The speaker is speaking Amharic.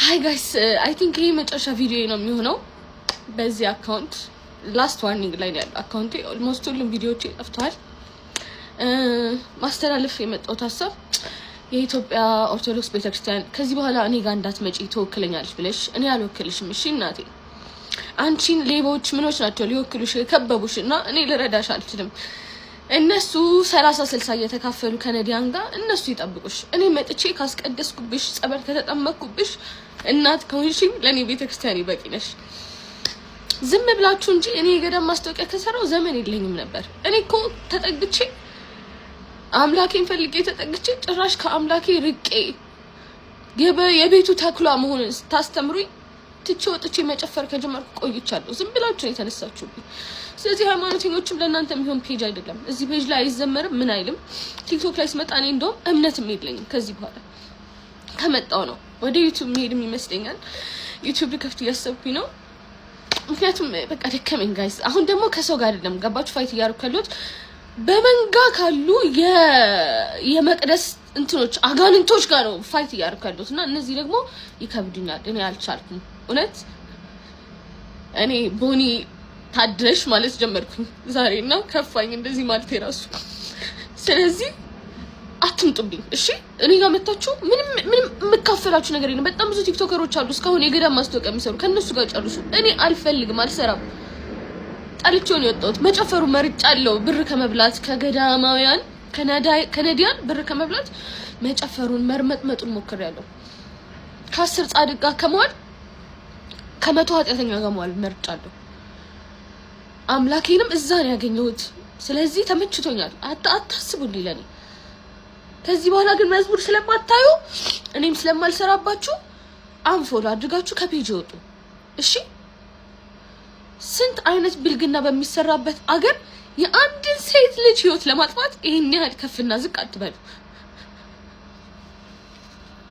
Hi guys, I think ይሄ መጨረሻ ቪዲዮ ነው የሚሆነው በዚህ አካውንት ላስት ዋርኒንግ ላይ ያለው አካውንቴ ኦልሞስት ሁሉም ቪዲዮዎች ጠፍተዋል። ማስተላለፍ የመጣሁት ሀሳብ የኢትዮጵያ ኦርቶዶክስ ቤተክርስቲያን ከዚህ በኋላ እኔ ጋር እንዳትመጪ ተወክለኛለሽ ብለሽ እኔ አልወክልሽም። እሺ እናቴ፣ አንቺን ሌቦች ምኖች ናቸው ሊወክሉሽ የከበቡሽና እኔ ልረዳሽ አልችልም። እነሱ 30-60 እየተካፈሉ ከነዲያን ጋር እነሱ ይጠብቁሽ። እኔ መጥቼ ካስቀደስኩብሽ ጸበል ከተጠመቅኩብሽ እናት ከሆንሽኝ ለኔ ቤተክርስቲያን ይበቂ ነሽ። ዝም ብላችሁ እንጂ እኔ የገዳም ማስታወቂያ ከሰራው ዘመን የለኝም ነበር። እኔ እኮ ተጠግቼ አምላኬን ፈልጌ ተጠግቼ ጭራሽ ከአምላኬ ርቄ የቤቱ ተክሏ መሆን ታስተምሩኝ ትቼ ወጥቼ መጨፈር ከጀመርኩ ቆይቻለሁ። ዝም ብላችሁ ነው የተነሳችሁብኝ። ስለዚህ ሃይማኖተኞችም ለእናንተ የሚሆን ፔጅ አይደለም። እዚህ ፔጅ ላይ አይዘመርም ምን አይልም። ቲክቶክ ላይ ስመጣ እኔ እንደውም እምነትም የለኝም። ከዚህ በኋላ ከመጣው ነው ወደ ዩቲዩብ መሄድም ይመስለኛል። ዩቲዩብ ከፍት እያሰብኩኝ ነው። ምክንያቱም በቃ ደከመኝ ጋይስ። አሁን ደግሞ ከሰው ጋር አይደለም ገባችሁ ፋይት እያደረኩ ያለሁት በመንጋ ካሉ የመቅደስ እንትኖች አጋንንቶች ጋር ነው ፋይት እያደረኩ ያለሁት እና እነዚህ ደግሞ ይከብዱኛል። እኔ አልቻልኩም እውነት። እኔ ቦኒ ታድረሽ ማለት ጀመርኩኝ ዛሬና ከፋኝ እንደዚህ ማለት የራሱ። ስለዚህ አትምጡብኝ እሺ። እኔ ጋር መጣችሁ ምንም የምካፈላችሁ ነገር የለም። በጣም ብዙ ቲክቶከሮች አሉ እስካሁን የገዳም ማስታወቂያ የሚሰሩ ከነሱ ጋር ጨርሱ። እኔ አልፈልግም፣ አልሰራም። ጣልቼው ነው የወጣሁት። መጨፈሩ መርጫለሁ። ብር ከመብላት ከገዳማውያን ከነዲያን ብር ከመብላት መጨፈሩን መርመጥመጡን ሞክሬያለሁ። ከ10 ጻድቅ ጋር ከመዋል ከ100 ኃጢአተኛ ጋር መዋል መርጫለሁ። አምላኬንም እዛ ነው ያገኘሁት። ስለዚህ ተመችቶኛል። አታስቡልኝ ለኔ። ከዚህ በኋላ ግን መዝሙር ስለማታዩ እኔም ስለማልሰራባችሁ አንፎሎ አድርጋችሁ ከፔጅ ይወጡ እሺ። ስንት አይነት ብልግና በሚሰራበት አገር የአንድን ሴት ልጅ ህይወት ለማጥፋት ይሄን ያህል ከፍና ዝቅ አትበሉ።